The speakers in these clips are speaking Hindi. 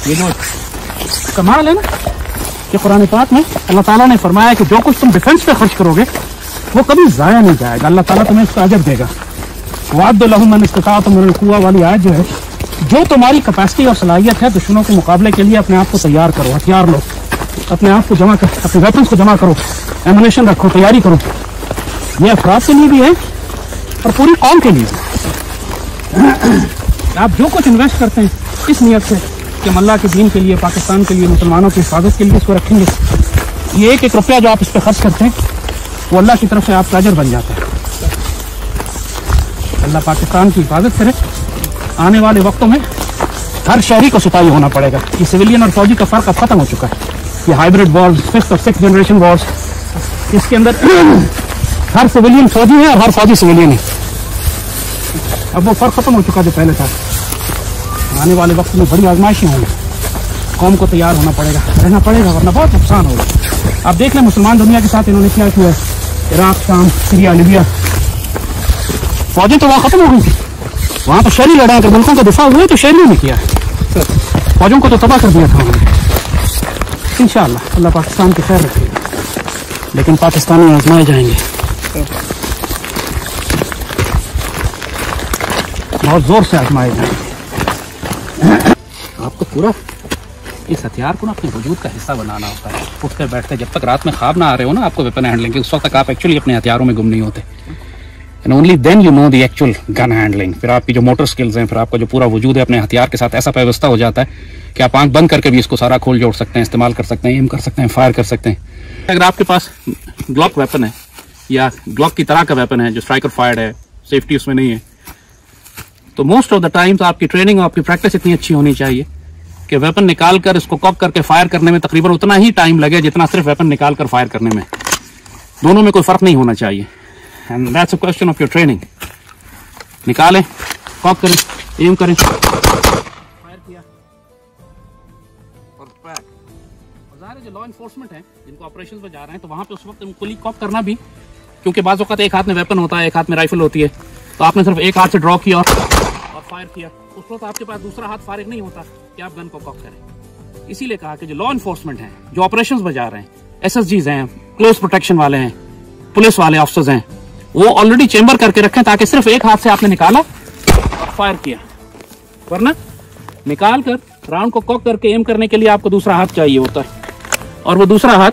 ये जो कमाल है ना कि कुरान पाक में अल्लाह ताला ने फरमाया कि जो कुछ तुम डिफेंस पे खर्च करोगे वो कभी जाया नहीं जाएगा, अल्लाह ताला तुम्हें उसका अजर देगा। वादु लहुम मन इस्तताअतुम मिनल कुव्वा वाली आयत जो है, जो तुम्हारी कैपेसिटी और सलाहियत है दुश्मनों के मुकाबले के लिए अपने आप को तैयार करो, हथियार लो, अपने आप को जमा कर, अपने वेपन्स को जमा करो, एमुनेशन रखो, तैयारी करो। ये अफराद के लिए भी है और पूरी कौम के लिए। आप जो कुछ इन्वेस्ट करते हैं इस नियत से कि हम अल्लाह के दीन के लिए, पाकिस्तान के लिए, मुसलमानों की हिफाजत के लिए इसको रखेंगे, ये एक एक रुपया जो आप इस पर खर्च करते हैं वो अल्लाह की तरफ से आपका अजर बन जाता है। अल्लाह पाकिस्तान की हिफाजत करे। आने वाले वक्तों में हर शहरी को सिपाही होना पड़ेगा। ये सिविलियन और फौजी का फर्क अब खत्म हो चुका है। ये हाइब्रिड वॉर्स, 5th और 6th जनरेशन वॉर्स, इसके अंदर हर सिविलियन फौजी है और हर फौजी सिविलियन है। अब वो फर्क खत्म हो चुका जो पहले था। आने वाले वक्त में बड़ी आजमाइशें होंगी, कौम को तैयार होना पड़ेगा, रहना पड़ेगा, वरना बहुत नुकसान होगा। आप देख लें मुसलमान दुनिया के साथ इन्होंने क्या किया है। इराक, शाम, सीरिया, लिबिया, फौजें तो वहाँ खत्म हो गई थी। वहाँ तो शहरी लड़ाई के मुल्कों का दिफा हुए तो शहरियों ने किया है, फौजों को तो तबाह कर दिया था उन्होंने। इंशाअल्लाह अल्लाह पाकिस्तान की खैर रखेगा, लेकिन पाकिस्तानी आजमाए जाएंगे, बहुत जोर से आजमाए जाएंगे। आपको पूरा इस हथियार को ना अपने वजूद का हिस्सा बनाना होता है। उठते बैठते जब तक रात में ख्वाब ना आ रहे हो ना आपको वेपन हैंडलिंग के, उस वक्त तक आप एक्चुअली अपने हथियारों में गुम नहीं होते। And only then you know the actual gun handling. फिर आपकी जो मोटर स्किल्स हैं, फिर आपका जो पूरा वजूद है अपने हथियार के साथ ऐसा व्यवस्था हो जाता है कि आप आंख बंद करके भी इसको सारा खोल जोड़ सकते हैं, इस्तेमाल कर सकते हैं, एम कर सकते हैं, फायर कर सकते हैं। अगर आपके पास ग्लॉक वेपन है या ग्लॉक की तरह का वेपन है जो स्ट्राइकर फायर्ड है, सेफ्टी उसमें नहीं है, तो मोस्ट ऑफ द टाइम तो आपकी ट्रेनिंग और आपकी प्रैक्टिस इतनी अच्छी होनी चाहिए कि वेपन निकाल कर इसको कॉक करके फायर करने में तकरीबन उतना ही टाइम लगे जितना सिर्फ वेपन निकाल कर फायर करने में। दोनों में कोई फर्क नहीं होना चाहिए। And that's a question of your training. निकालें, कॉक करें, एम करें, फायर किया और बैक। और ज़ाहिर है जो लॉ इन्फोर्समेंट है जिनको ऑपरेशन पे जा रहे हैं तो वहां पे उस वक्त फुली कॉक करना भी, क्योंकि बाज़ वक़्त एक हाथ में वेपन होता है, एक हाथ में राइफल होती है, तो आपने सिर्फ एक हाथ से ड्रॉ किया और फायर किया, उस वक्त आपके पास दूसरा हाथ फारिग नहीं होता कि आप गन को कॉक करें। इसीलिए कहा कि जो लॉ इन्फोर्समेंट हैं, जो ऑपरेशंस में जा रहे हैं, SSGs हैं, क्लोज प्रोटेक्शन वाले हैं, पुलिस वाले ऑफिसर्स हैं, वो ऑलरेडी चेंबर करके रखें ताकि सिर्फ एक हाथ से आपने निकाला और फायर किया, वरना निकाल कर राउंड को कॉक करके एम करने के लिए आपको दूसरा हाथ चाहिए होता है, और वो दूसरा हाथ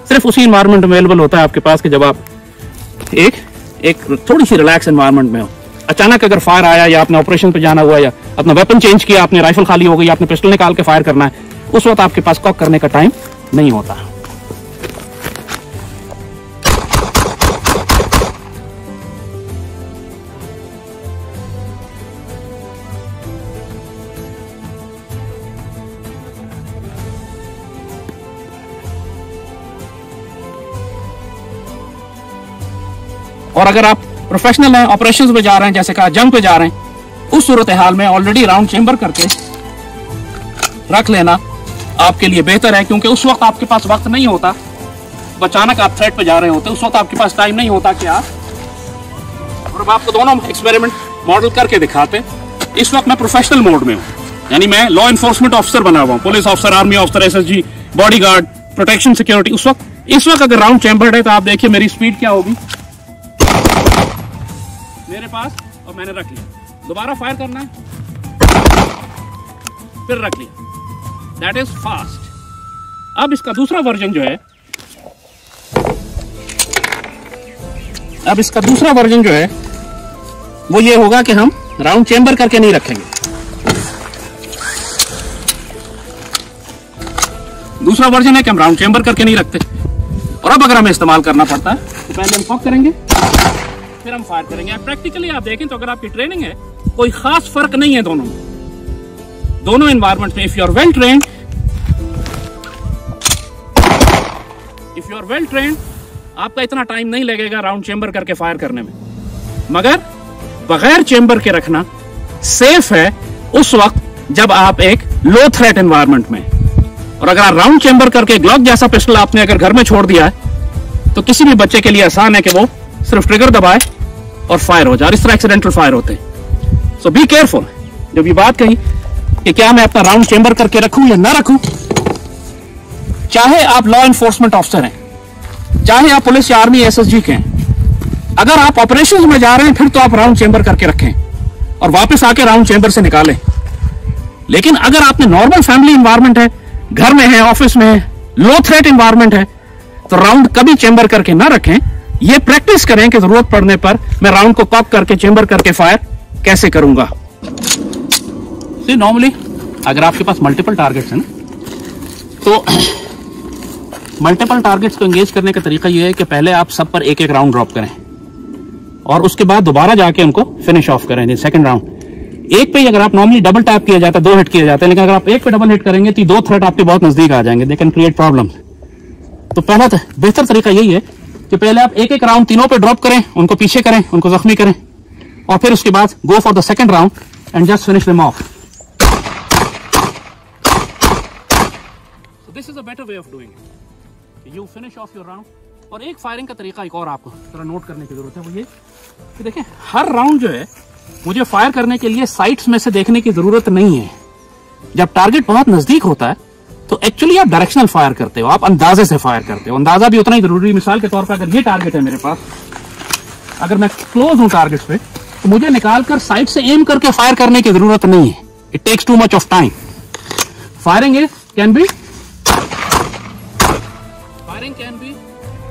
सिर्फ उसी एनवायरनमेंट में अवेलेबल होता है आपके पास कि जब आप एक थोड़ी सी रिलैक्स एनवायरनमेंट में हो। अचानक अगर फायर आया या आपने ऑपरेशन पे जाना हुआ या अपना वेपन चेंज किया, आपने राइफल खाली हो गई, आपने पिस्टल निकाल के फायर करना है, उस वक्त आपके पास कॉक करने का टाइम नहीं होता। और अगर आप प्रोफेशनल हैं, ऑपरेशंस पे जा रहे हैं, जैसे कहा जंग पे जा रहे हैं, उस सूरत हाल में ऑलरेडी राउंड चेंबर करके रख लेना आपके लिए बेहतर है, क्योंकि उस वक्त आपके पास वक्त नहीं होता। अचानक आप थ्रेड पे जा रहे होते, उस वक्त आपके पास टाइम नहीं होता कि आप, और आपको दोनों एक्सपेरिमेंट मॉडल करके दिखाते। इस वक्त मैं प्रोफेशनल मोड में हूँ, यानी मैं लॉ इन्फोर्समेंट ऑफिसर बना हुआ हूँ, police officer, army officer, SSG, bodyguard, protection, security. उस वक्त अगर राउंड चेंबर्ड है तो आप देखिए मेरी स्पीड क्या होगी मेरे पास, और मैंने रख लिया, दोबारा फायर करना है, फिर रख लिया, दैट इज फास्ट। अब इसका दूसरा वर्जन जो है, वो ये होगा कि हम राउंड चेंबर करके नहीं रखेंगे। दूसरा वर्जन है कि हम राउंड चेंबर करके नहीं रखते, और अब अगर हमें इस्तेमाल करना पड़ता है तो पहले हम कॉक करेंगे, फिर हम फायर करेंगे। प्रैक्टिकली आप देखें तो अगर आपकी ट्रेनिंग है, कोई खास फर्क नहीं है दोनों एनवायरनमेंट में। If you are well trained आपका इतना टाइम नहीं लगेगा राउंड चेंबर करके फायर करने में, मगर बगैर चेंबर के रखना सेफ है उस वक्त जब आप एक लो थ्रेट एनवायरनमेंट में। और अगर आप राउंड चेंबर करके ग्लॉक जैसा पिस्टल आपने अगर घर में छोड़ दिया है तो किसी भी बच्चे के लिए आसान है कि वो सिर्फ ट्रिगर दबाए और फायर हो जाए, और इस तरह एक्सीडेंटल फायर होते हैं। सो बी केयरफुल। जब ये बात कही कि क्या मैं अपना राउंड चेंबर करके रखूं या ना रखूं। चाहे आप लॉ एनफोर्समेंट ऑफिसर हैं, चाहे आप पुलिस या आर्मी एसएसजी के हैं, अगर आप ऑपरेशन में जा रहे हैं फिर तो आप राउंड चेंबर करके रखें और वापस आके राउंड चेंबर से निकालें। लेकिन अगर आपने नॉर्मल फैमिली इन्वायरमेंट है, घर में है, ऑफिस में है, लो थ्रेट इन्वायरमेंट है, तो राउंड कभी चेंबर करके ना रखें। ये प्रैक्टिस करें कि जरूरत पड़ने पर मैं राउंड को कॉक करके चेंबर करके फायर कैसे करूंगा। नॉर्मली अगर आपके पास मल्टीपल टारगेट्स हैं ना, तो मल्टीपल टारगेट्स को एंगेज करने का तरीका यह है कि पहले आप सब पर एक एक राउंड ड्रॉप करें और उसके बाद दोबारा जाके उनको फिनिश ऑफ करें। सेकंड राउंड एक पे ही अगर आप नॉर्मली डबल टैप किया जाता है, 2 हिट किए जाते हैं, लेकिन अगर आप एक पे डबल हिट करेंगे तो 2 थ्रेट आपके बहुत नजदीक आ जाएंगे, दे कैन क्रिएट प्रॉब्लम। तो पहला बेहतर तरीका यही है कि पहले आप एक एक राउंड तीनों पे ड्रॉप करें, उनको पीछे करें, उनको जख्मी करें, और फिर उसके बाद go for the second round and just finish them of. This is a better way of doing it, you finish off your round. और एक फायरिंग का तरीका एक और आपको थोड़ा नोट करने की जरूरत है, वो ये कि देखें हर राउंड जो है मुझे फायर करने के लिए साइट्स में से देखने की जरूरत नहीं है। जब टारगेट बहुत नजदीक होता है तो एक्चुअली आप डायरेक्शनल फायर करते हो, आप अंदाजे से फायर करते हो। अंदाजा भी उतना ही जरूरी है। मिसाल के तौर पर अगर ये टारगेट है मेरे पास, अगर मैं क्लोज हूं टारगेट पे, तो मुझे निकालकर साइड से एम करके फायर करने की जरूरत नहीं है। It takes too much of time. Firing can be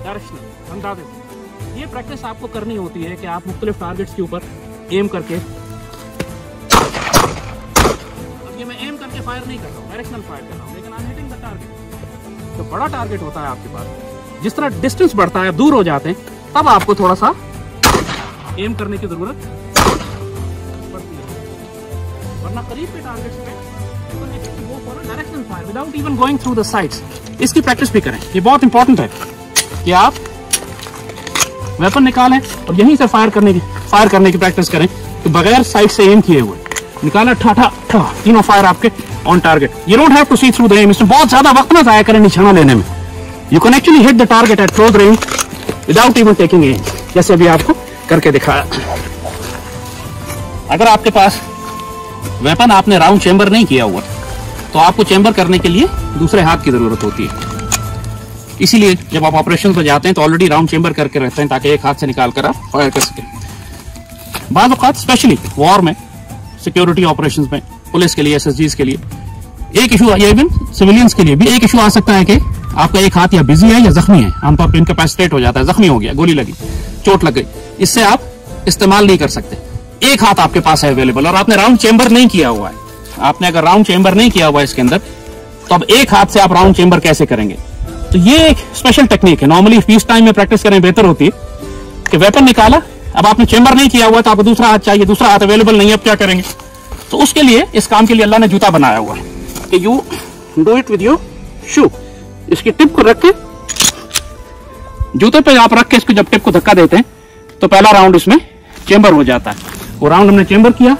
directional, अंदाजे से। ये प्रैक्टिस आपको करनी होती है कि आप मुख्तलिफ टारगेट्स के ऊपर एम करके, अब ये मैं एम करके फायर नहीं कर रहा हूँ, डायरेक्शनल फायर कर रहा हूँ, लेकिन I am hitting the target. तो बड़ा टारगेट होता है आपके पास, जिस तरह डिस्टेंस बढ़ता है, दूर हो जाते हैं, तब आपको थोड़ा सा एम करने की जरूरत पड़ती है। वरना करीब के टारगेट्स पे go for a directional fire without even going through the sides. इसकी प्रैक्टिस भी करें, ये बहुत इंपॉर्टेंट है कि आप वेपन निकालें और यहीं से फायर करने की प्रैक्टिस करें, तो बगैर साइड से एम किए हुए निकाला, ठा ठा ठा, तीनों फायर आपके on target. You don't have to see through the aim. इसमें बहुत ज्यादा वक्त ना जाया करें निशाना लेने में। You can actually hit the target at close range without even taking aim, जैसे अभी आपको करके दिखाया। अगर आपके पास वेपन आपने राउंड चेंबर नहीं किया हुआ, तो आपको चेंबर करने के लिए दूसरे हाथ की जरूरत होती है। इसीलिए जब आप ऑपरेशन पर जाते हैं तो ऑलरेडी राउंड चेंबर करके रहते हैं, ताकि एक हाथ से निकाल कर आप फायर कर सकें। बाज़ औक़ात स्पेशली वॉर में, सिक्योरिटी ऑपरेशंस में, पुलिस के लिए, एसएसजीज के लिए एक इशू, या इवन सिविलियंस के लिए भी एक इशू आ सकता है कि आपका एक हाथ या बिजी है या जख्मी है, आमतौर पर इनकैपेसिटेट हो जाता है, जख्मी हो गया, गोली लगी, चोट लग गई, इससे आप इस्तेमाल नहीं कर सकते। एक हाथ आपके पास है अवेलेबल और आपने राउंड चेंबर नहीं किया हुआ है। आपने अगर राउंड चेंबर नहीं किया हुआ है इसके अंदर, तो अब एक हाथ से आप राउंड चेंबर कैसे करेंगे? तो ये एक स्पेशल टेक्निक है। नॉर्मली पीस टाइम में प्रैक्टिस करें बेहतर होती है कि वेपन निकाला, अब आपने चेंबर नहीं किया हुआ तो आपको दूसरा हाथ चाहिए, दूसरा हाथ अवेलेबल नहीं है, अब क्या करेंगे? तो उसके लिए, इस काम के लिए अल्लाह ने जूता बनाया हुआ है कि you do it with your shoe. इसकी टिप को रख के, जूते पे आप रख के इसको जब टिप को धक्का देते हैं तो पहला राउंड इसमें चेंबर हो जाता है। वो राउंड हमने चेंबर किया,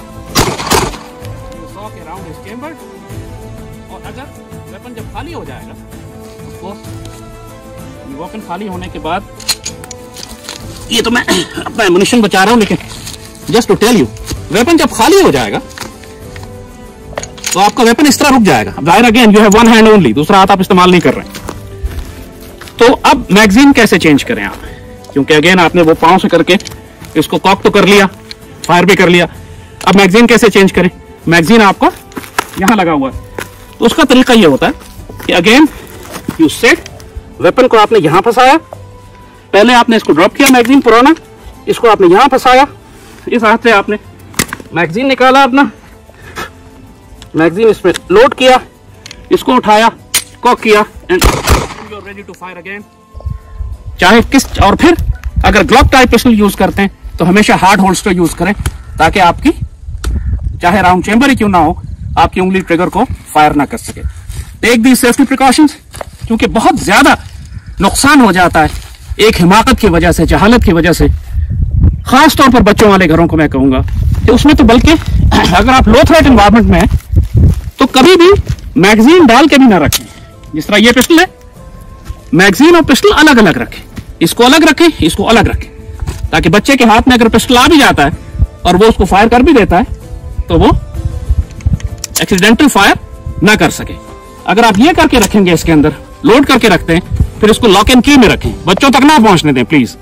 राउंड इज चेंबर्ड। और अगर वेपन जब खाली हो जाएगा, वेपन खाली होने के बाद, ये तो मैं अपना एमुनिशन बचा रहा हूं, लेकिन just to tell you, weapon जब खाली हो जाएगा तो आपका वेपन इस तरह रुक जाएगा। अब जाहिर again you have one hand only, दूसरा हाथ आप इस्तेमाल नहीं कर रहे हैं। तो अब मैगजीन कैसे चेंज करें आप? क्योंकि अगेन आपने वो पांव से करके इसको कॉक तो कर लिया, फायर भी कर लिया, अब मैगजीन कैसे चेंज करें? मैगजीन आपका यहां लगा हुआ है, तो उसका तरीका ये होता है कि अगेन यू सेट, वेपन को आपने यहां फंसाया, पहले आपने इसको ड्रॉप किया मैगजीन पुराना, इसको आपने यहां फंसाया, इस हाथ से आपने मैगजीन निकाला, अपना मैगजीन इसमें लोड किया, इसको उठाया, कॉक किया, and you are ready to fire again. चाहे किस, और फिर अगर ग्लॉक टाइप पिस्टल यूज करते हैं तो हमेशा हार्ड होल्स्टर यूज करें, ताकि आपकी चाहे राउंड चेंबर ही क्यों ना हो, आपकी उंगली ट्रिगर को फायर ना कर सके। टेक दी सेफ्टी प्रिकॉशंस, क्योंकि बहुत ज्यादा नुकसान हो जाता है एक हिमाकत की वजह से, जहालत की वजह से, खास तौर पर बच्चों वाले घरों को मैं कहूंगा कि उसमें तो बल्कि अगर आप लो थ्रेट एनवायरनमेंट में हैं तो कभी भी मैगजीन डाल के भी ना रखें। जिस तरह ये पिस्टल है, मैगजीन और पिस्टल अलग अलग रखें, इसको अलग रखें, इसको अलग रखें, ताकि बच्चे के हाथ में अगर पिस्टल आ भी जाता है और वो उसको फायर कर भी देता है तो वो एक्सीडेंटल फायर ना कर सके। अगर आप ये करके रखेंगे, इसके अंदर लोड करके रखते हैं, फिर इसको लॉक एंड की में रखें, बच्चों तक ना पहुंचने दें प्लीज।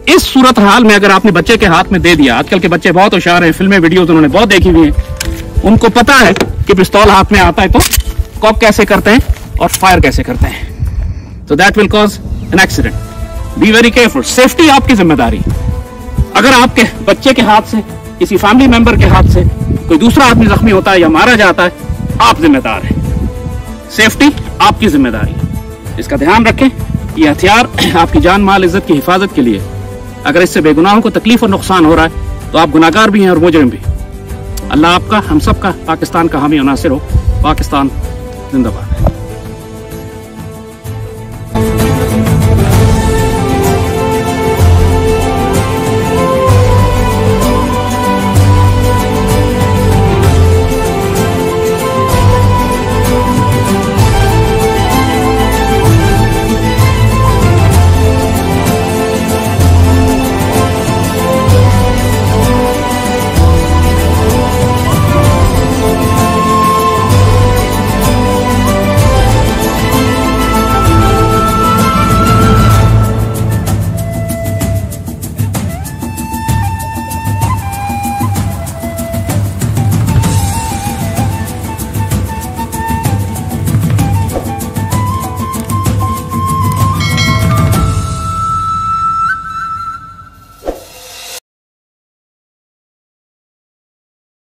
इस सूरत हाल में अगर आपने बच्चे के हाथ में दे दिया, आजकल के बच्चे बहुत होशियार हैं, फिल्में वीडियोस उन्होंने बहुत देखी हुई हैं, उनको पता है कि पिस्तौल हाथ में आता है तो कॉक कैसे करते हैं और फायर कैसे करते हैं। तो that will cause an accident. Be very careful. Safety आपकी जिम्मेदारी। अगर आपके बच्चे के हाथ से, किसी फैमिली मेंबर के हाथ से कोई दूसरा आदमी जख्मी होता है या मारा जाता है, आप जिम्मेदार हैं। सेफ्टी आपकी जिम्मेदारी, इसका ध्यान रखें। ये हथियार आपकी जान माल इज्जत की हिफाजत के लिए, अगर इससे बेगुनाहों को तकलीफ और नुकसान हो रहा है तो आप गुनाहगार भी हैं और मुजरिम भी। अल्लाह आपका, हम सब का, पाकिस्तान का हामी और नासिर हो। पाकिस्तान जिंदाबाद।